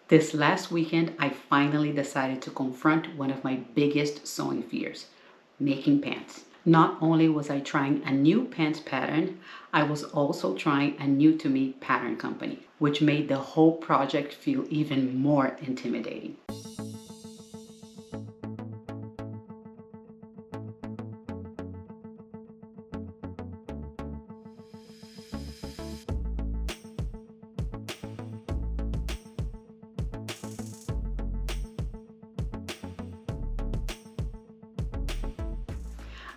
This last weekend, I finally decided to confront one of my biggest sewing fears, making pants. Not only was I trying a new pants pattern, I was also trying a new to me pattern company, which made the whole project feel even more intimidating.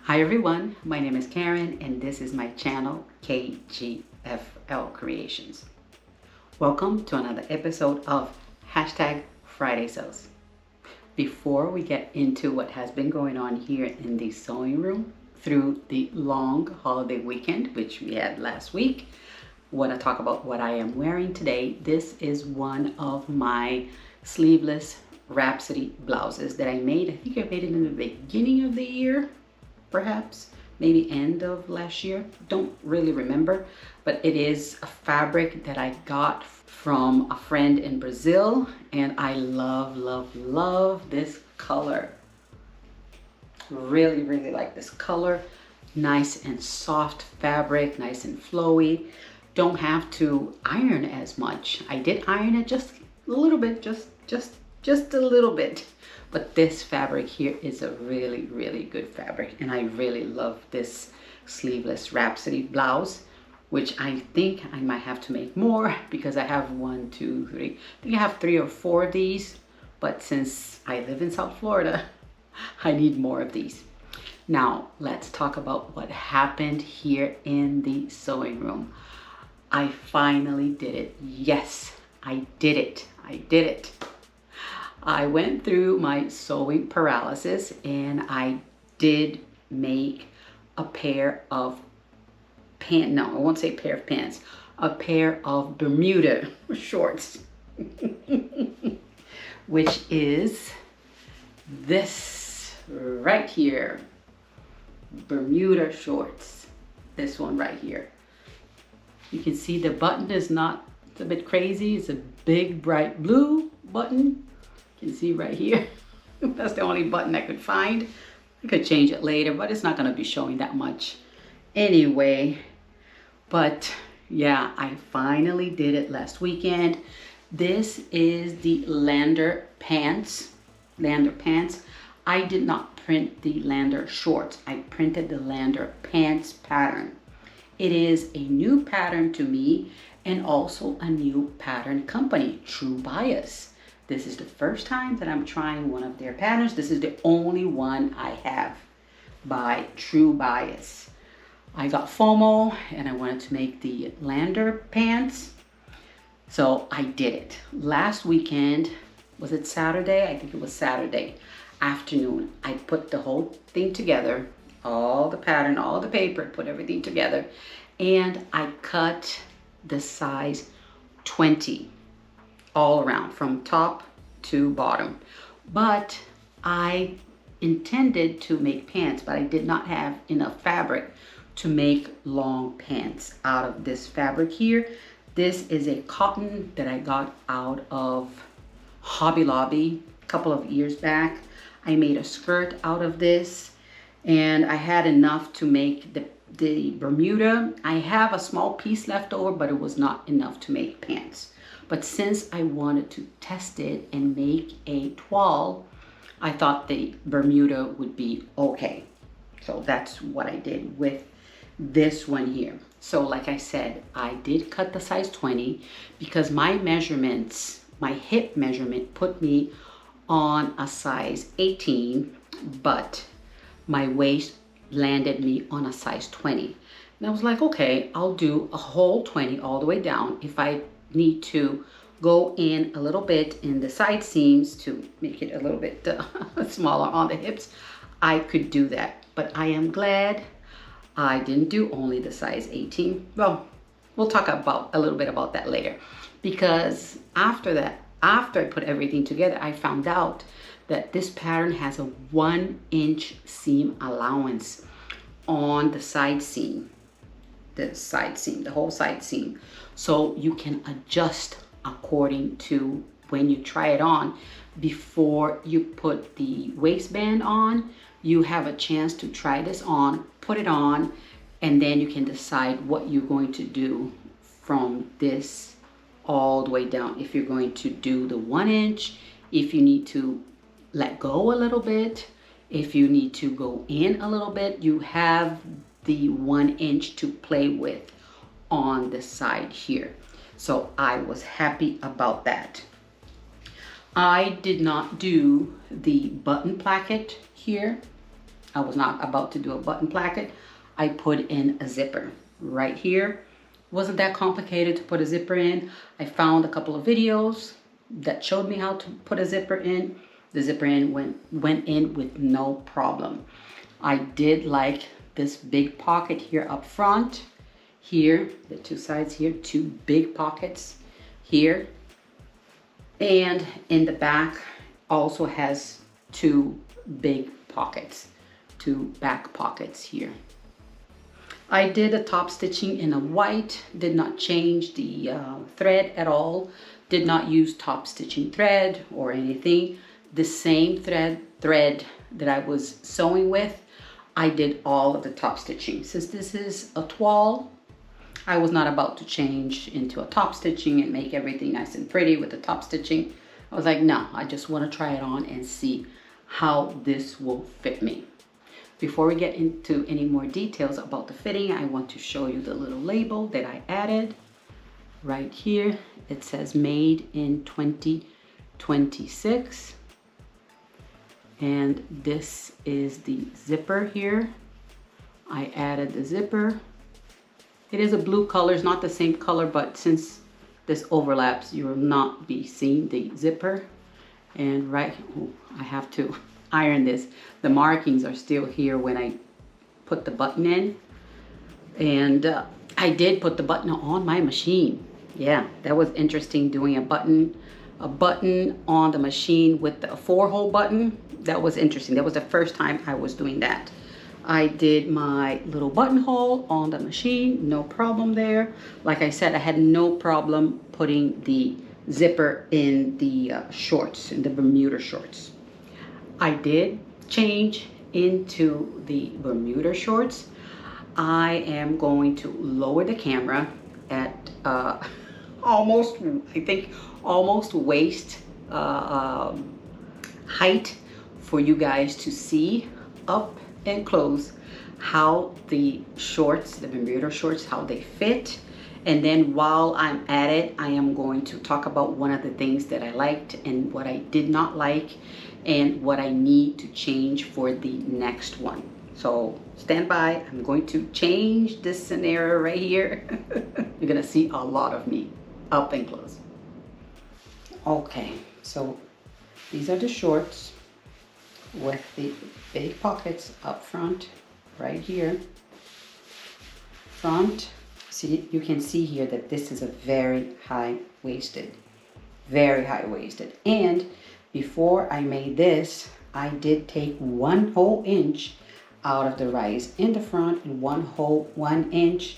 Hi everyone, my name is Karen and this is my channel KGFL Creations. Welcome to another episode of Friday Sales. Before we get into what has been going on here in the sewing room through the long holiday weekend, which we had last week, I want to talk about what I am wearing today. This is one of my sleeveless Rhapsody blouses that I made. I think I made it in the beginning of the year. Perhaps maybe end of last year, don't really remember, but it is a fabric that I got from a friend in Brazil and I love this color. Really like this color. Nice and soft fabric, nice and flowy. Don't have to iron as much. I did iron it just a little bit, just a little bit. But this fabric here is a really good fabric and I really love this sleeveless Rhapsody blouse, which I think I might have to make more because I have 1, 2, 3. I think I have 3 or 4 of these, but since I live in South Florida, I need more of these. Now let's talk about what happened here in the sewing room. I finally did it. Yes, I did it. I went through my sewing paralysis and I did make a pair of pants. No, I won't say pair of pants. A pair of Bermuda shorts, which is this right here. Bermuda shorts. This one right here. You can see the button is not, it's a bit crazy. It's a big bright blue button. You can see right here. That's the only button I could find. I could change it later, but it's not going to be showing that much anyway. But yeah, I finally did it last weekend. This is the Lander pants. I did not print the Lander shorts. I printed the Lander pants pattern. It is a new pattern to me and also a new pattern company, True Bias. This is the first time that I'm trying one of their patterns. This is the only one I have by True Bias. I got FOMO and I wanted to make the Lander pants. So I did it. Last weekend, was it Saturday? I think it was Saturday afternoon. I put the whole thing together, all the pattern, all the paper, put everything together. And I cut the size 20. All around from top to bottom. But I intended to make pants, but I did not have enough fabric to make long pants out of this fabric here. This is a cotton that I got out of Hobby Lobby a couple of years back. I made a skirt out of this and I had enough to make the Bermuda. I have a small piece left over, but it was not enough to make pants. But since I wanted to test it and make a toile, I thought the Bermuda would be okay. So that's what I did with this one here. So like I said, I did cut the size 20 because my measurements, my hip measurement put me on a size 18, but my waist landed me on a size 20. And I was like, okay, I'll do a whole 20 all the way down. If I need to go in a little bit in the side seams to make it a little bit smaller on the hips, I could do that. But I am glad I didn't do only the size 18. Well, we'll talk about a little bit about that later, because after that, after I put everything together, I found out that this pattern has a 1-inch seam allowance on the side seam. The whole side seam. So you can adjust according to when you try it on, before you put the waistband on, you have a chance to try this on, put it on, and then you can decide what you're going to do from this all the way down. If you're going to do the 1 inch, if you need to let go a little bit, if you need to go in a little bit, you have the 1 inch to play with on the side here. So I was happy about that. I did not do the button placket here. I was not about to do a button placket. I put in a zipper right here. Wasn't that complicated to put a zipper in. I found a couple of videos that showed me how to put a zipper in. The zipper in went in with no problem. I did like this big pocket here up front. Here, the two sides here, two big pockets here. And in the back also has two big pockets, two back pockets here. I did a top stitching in a white, did not change the thread at all, did not use top stitching thread or anything. The same thread that I was sewing with, I did all of the top stitching. Since this is a toile, I was not about to change into a top stitching and make everything nice and pretty with the top stitching. I was like, no, I just want to try it on and see how this will fit me. Before we get into any more details about the fitting, I want to show you the little label that I added right here. It says made in 2026. And this is the zipper here. I added the zipper. It is a blue color, it's not the same color, but since this overlaps, you will not be seeing the zipper. And I have to iron this. The markings are still here when I put the button in. And I did put the button on my machine. Yeah, that was interesting, doing a button on the machine with a 4-hole button. That was interesting. That was the first time I was doing that. I did my little buttonhole on the machine, no problem there. Like I said, I had no problem putting the zipper in the shorts, in the Bermuda shorts. I did change into the Bermuda shorts. I am going to lower the camera at almost waist height for you guys to see up and close how the shorts, the Bermuda shorts, how they fit. And then while I'm at it, I am going to talk about one of the things that I liked and what I did not like and what I need to change for the next one. So stand by. I'm going to change this scenario right here. You're gonna see a lot of me up and close. Okay, so these are the shorts with the big pockets up front right here. Front, see, you can see here that this is a very high-waisted. And before I made this, I did take 1 whole inch out of the rise in the front and 1 inch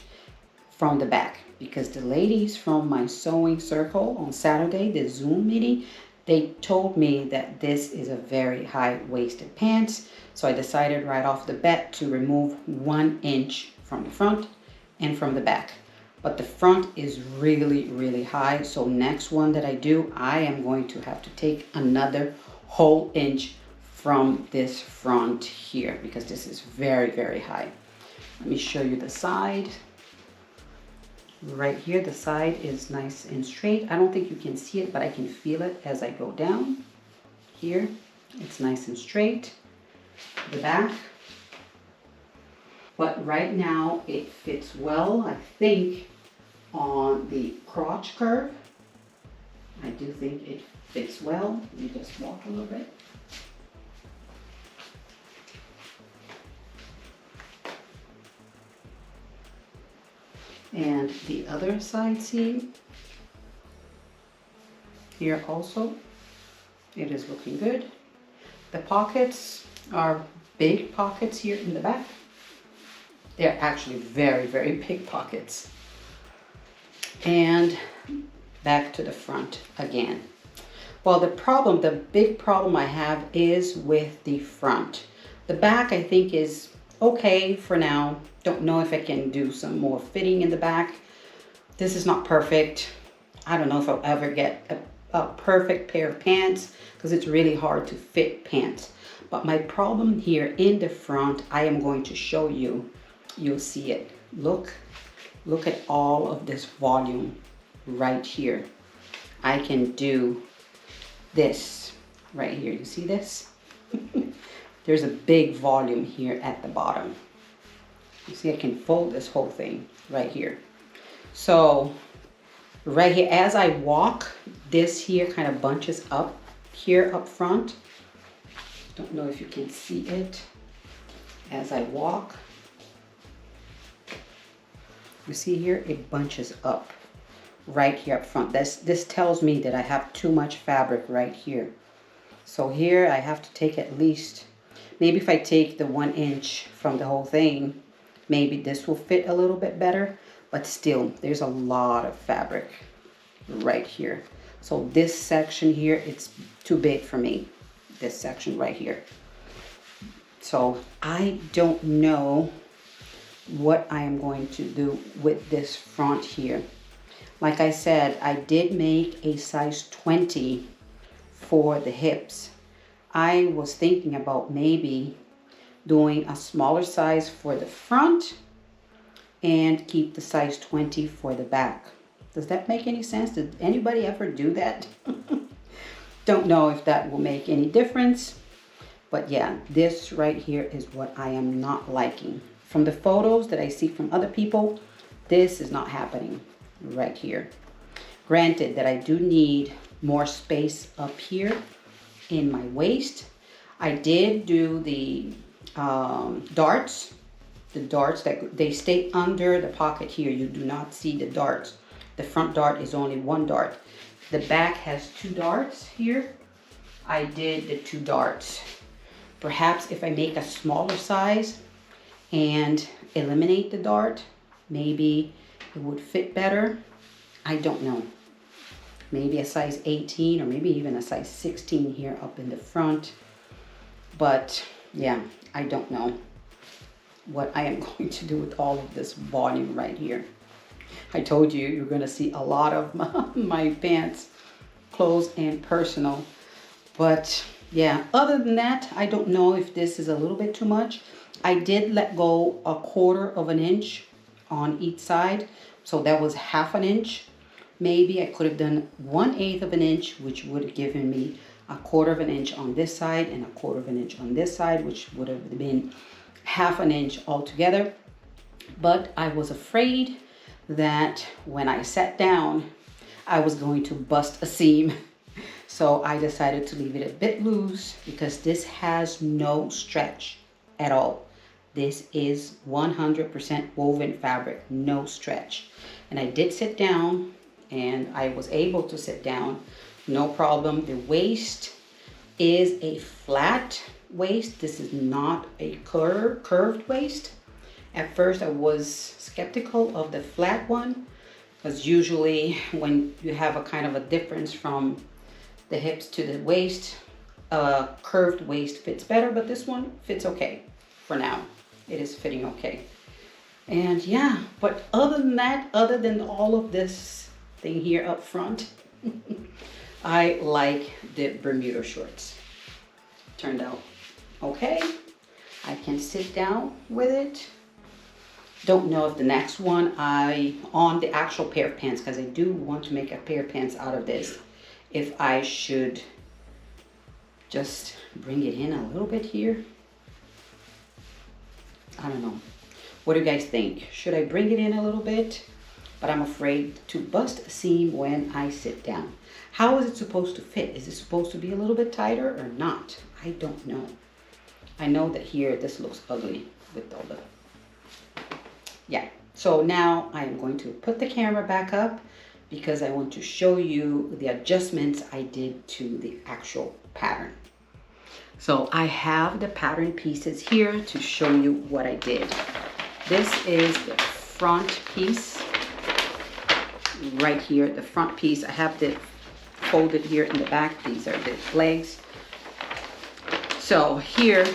from the back, because the ladies from my sewing circle on Saturday, the Zoom meeting, they told me that this is a very high-waisted pants. So I decided right off the bat to remove 1 inch from the front and from the back. But the front is really, really high. So next one that I do, I am going to have to take another whole inch from this front here, because this is very, very high. Let me show you the side. Right here, the side is nice and straight. I don't think you can see it, but I can feel it as I go down. Here, it's nice and straight. The back. But right now, it fits well, I think, on the crotch curve. I do think it fits well. Let me just walk a little bit. And the other side seam, here also, it is looking good. The pockets are big pockets here in the back. They're actually very, very big pockets. And back to the front again. Well, the big problem I have is with the front. The back I think is okay for now. Don't know if I can do some more fitting in the back. This is not perfect. I don't know if I'll ever get a perfect pair of pants because it's really hard to fit pants. But my problem here in the front, I am going to show you. You'll see it. Look at all of this volume right here. I can do this right here. You see this? There's a big volume here at the bottom. You see, I can fold this whole thing right here. So right here, as I walk, this here kind of bunches up here up front. Don't know if you can see it. As I walk, you see here, it bunches up right here up front. This tells me that I have too much fabric right here. So here I have to take at least, maybe if I take the 1 inch from the whole thing, maybe this will fit a little bit better, but still there's a lot of fabric right here. So this section here, it's too big for me, this section right here. So I don't know what I am going to do with this front here. Like I said, I did make a size 20 for the hips. I was thinking about maybe doing a smaller size for the front and keep the size 20 for the back. Does that make any sense? Did anybody ever do that? Don't know if that will make any difference. But yeah, this right here is what I am not liking. From the photos that I see from other people, this is not happening right here. Granted that I do need more space up here in my waist. I did do the darts. The darts that they stay under the pocket here. You do not see the darts. The front dart is only 1 dart. The back has 2 darts here. I did the 2 darts. Perhaps if I make a smaller size and eliminate the dart, maybe it would fit better. I don't know. Maybe a size 18 or maybe even a size 16 here up in the front. But yeah, I don't know what I am going to do with all of this volume right here. I told you you're going to see a lot of my pants, clothes, and personal. But yeah, other than that, I don't know if this is a little bit too much. I did let go 1/4 of an inch on each side. So that was 1/2 an inch. Maybe I could have done 1/8 of an inch, which would have given me 1/4 of an inch on this side and 1/4 of an inch on this side, which would have been 1/2 an inch altogether. But I was afraid that when I sat down, I was going to bust a seam. So I decided to leave it a bit loose because this has no stretch at all. This is 100% woven fabric, no stretch. And I did sit down and I was able to sit down, no problem. The waist is a flat waist. This is not a curved waist. At first I was skeptical of the flat one because usually when you have a kind of a difference from the hips to the waist, a curved waist fits better, but this one fits okay for now. It is fitting okay. And yeah, but other than that, other than all of this thing here up front, I like the Bermuda shorts. Turned out okay. I can sit down with it. Don't know if the next one on the actual pair of pants, because I do want to make a pair of pants out of this, if I should just bring it in a little bit here. I don't know. What do you guys think? Should I bring it in a little bit? But I'm afraid to bust a seam when I sit down. How is it supposed to fit? Is it supposed to be a little bit tighter or not? I don't know. I know that here this looks ugly with all the... Yeah. So now I am going to put the camera back up because I want to show you the adjustments I did to the actual pattern. So I have the pattern pieces here to show you what I did. This is the front piece right here, the front piece. I have the folded here in the back. These are the legs. So here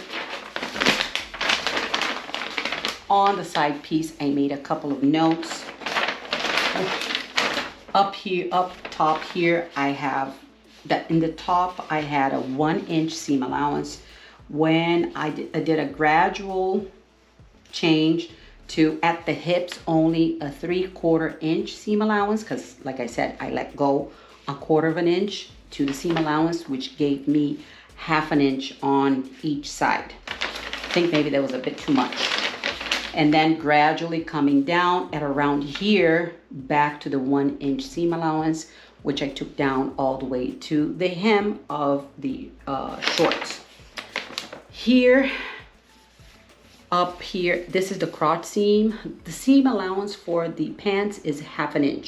on the side piece, I made a couple of notes. Up here, up top here, I have that in the top, I had a 1-inch seam allowance. When I did a gradual change to at the hips only a 3/4 inch seam allowance, because like I said, I let go 1/4 inch to the seam allowance, which gave me 1/2 inch on each side. I think maybe that was a bit too much. And then gradually coming down at around here back to the 1-inch seam allowance, which I took down all the way to the hem of the shorts. Here, up here, this is the crotch seam. The seam allowance for the pants is 1/2 inch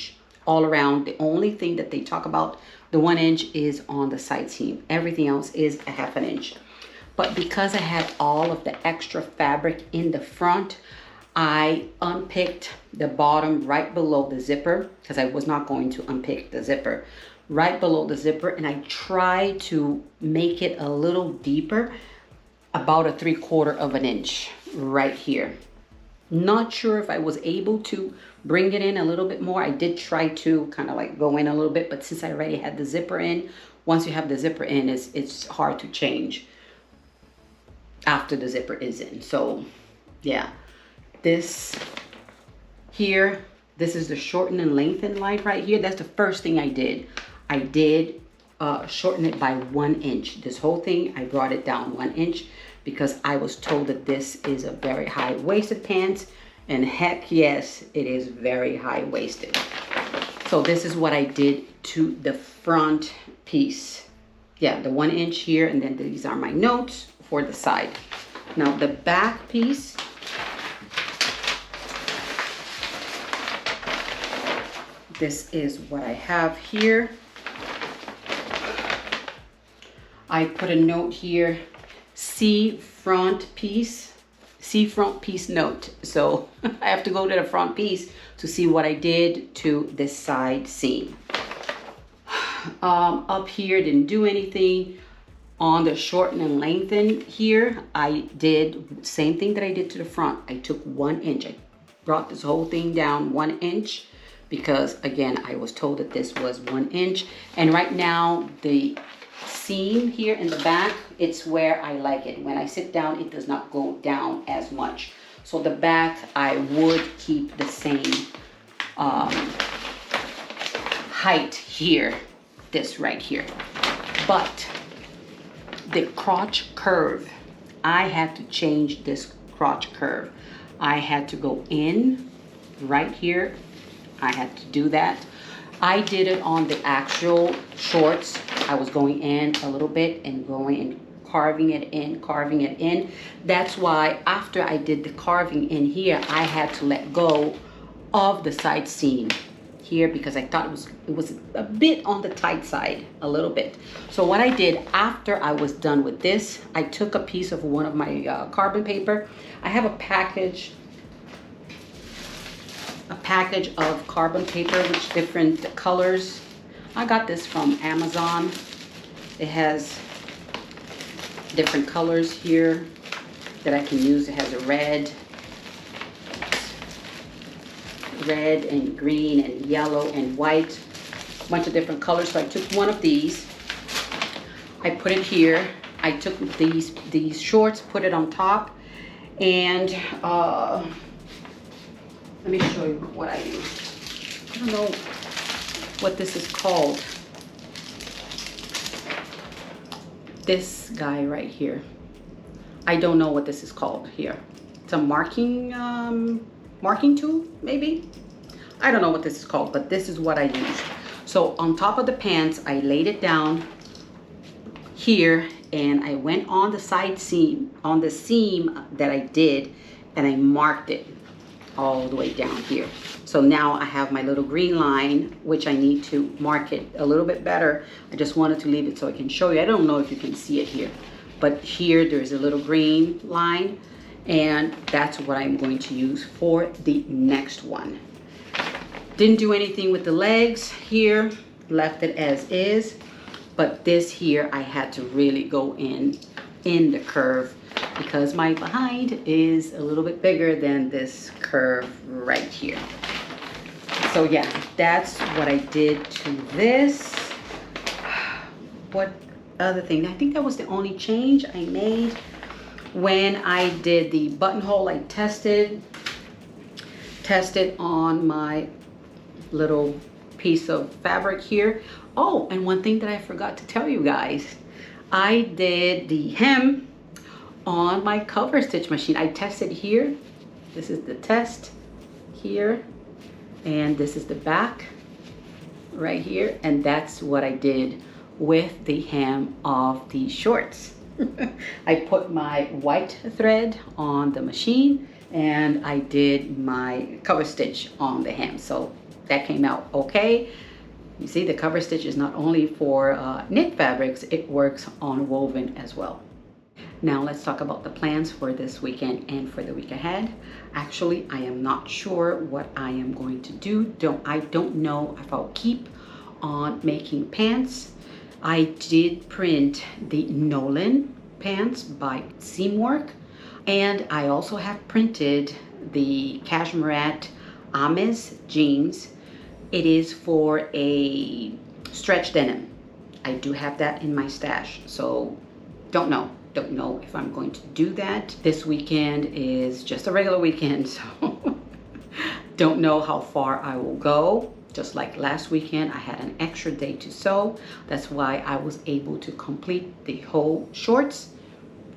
all around. The only thing that they talk about, the 1 inch, is on the side seam. Everything else is 1/2 inch. But because I had all of the extra fabric in the front, I unpicked the bottom right below the zipper, because I was not going to unpick the zipper, right below the zipper, and I tried to make it a little deeper, about a 3/4 inch right here. Not sure if I was able to bring it in a little bit more. I did try to kind of like go in a little bit, but since I already had the zipper in, once you have the zipper in, it's hard to change after the zipper is in. So yeah, this here, this is the shorten and lengthen line right here. That's the first thing I did. I did shorten it by 1 inch. This whole thing, I brought it down 1 inch because I was told that this is a very high-waisted pants, and heck yes, it is very high-waisted. So this is what I did to the front piece. Yeah, the 1 inch here, and then these are my notes for the side. Now the back piece, this is what I have here. I put a note here, see front piece note. So I have to go to the front piece to see what I did to this side seam. Up here, didn't do anything. On the shorten and lengthen here, I did same thing that I did to the front. I took 1 inch. I brought this whole thing down 1 inch because again, I was told that this was 1 inch. And right now, the seam here in the back, it's where I like it. When I sit down, it does not go down as much. So the back, I would keep the same height here, this right here. But the crotch curve, I had to change this crotch curve. I had to go in right here. I had to do that. I did it on the actual shorts. I was going in a little bit and going and carving it in. That's why after I did the carving in here, I had to let go of the side seam here because I thought it was a bit on the tight side, a little bit. So what I did after I was done with this, I took a piece of one of my carbon paper. I have a package of carbon paper with different colors. I got this from Amazon. It has different colors here that I can use. It has a red and green and yellow and white, a bunch of different colors. So I took one of these, I put it here. I took these shorts, put it on top, and let me show you what I use. I don't know what this is called. This guy right here. I don't know what this is called here. It's a marking tool, maybe? I don't know what this is called, but this is what I used. So on top of the pants, I laid it down here, and I went on the side seam, on the seam that I did, and I marked it all the way down here. So now I have my little green line, which I need to mark it a little bit better. I just wanted to leave it so I can show you. I don't know if you can see it here, but here there's a little green line, and that's what I'm going to use for the next one. Didn't do anything with the legs here. left it as is, but this here I had to really go in the curve because my behind is a little bit bigger than this curve right here. So yeah, that's what I did to this. What other thing? I think that was the only change I made. When I did the buttonhole, I tested on my little piece of fabric here. Oh, and one thing that I forgot to tell you guys, I did the hem on my cover stitch machine. I tested here. This is the test here, and this is the back right here, and that's what I did with the hem of the shorts. I put my white thread on the machine and I did my cover stitch on the hem, so that came out okay. You see, the cover stitch is not only for knit fabrics, it works on woven as well. Now let's talk about the plans for this weekend and for the week ahead. Actually, I am not sure what I am going to do. I don't know if I'll keep on making pants. I did print the Nolan pants by Seamwork, and I also have printed the Cashmere Ames jeans. It is for a stretch denim. I do have that in my stash, so don't know if I'm going to do that. This weekend is just a regular weekend, so don't know how far I will go. Just like last weekend, I had an extra day to sew. That's why I was able to complete the whole shorts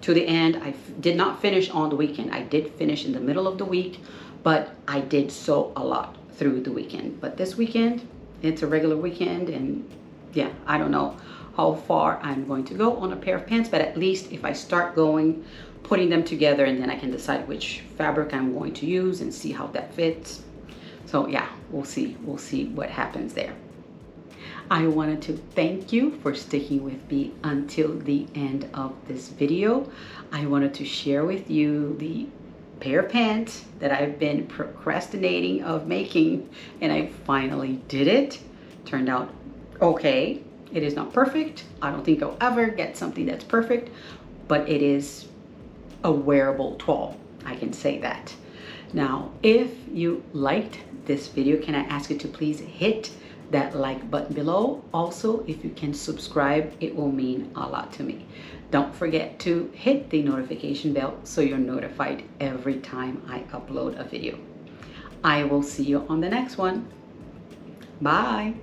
to the end. I did not finish on the weekend. I did finish in the middle of the week, but I did sew a lot through the weekend. But this weekend, it's a regular weekend, and yeah, I don't know how far I'm going to go on a pair of pants, but at least if I start going, putting them together, and then I can decide which fabric I'm going to use and see how that fits. So yeah, we'll see what happens there. I wanted to thank you for sticking with me until the end of this video. I wanted to share with you the pair of pants that I've been procrastinating of making, and I finally did it. Turned out okay. It is not perfect. I don't think I'll ever get something that's perfect, but it is a wearable toile. I can say that. Now, if you liked this video, can I ask you to please hit that like button below? Also, if you can subscribe, it will mean a lot to me. Don't forget to hit the notification bell so you're notified every time I upload a video. I will see you on the next one. Bye.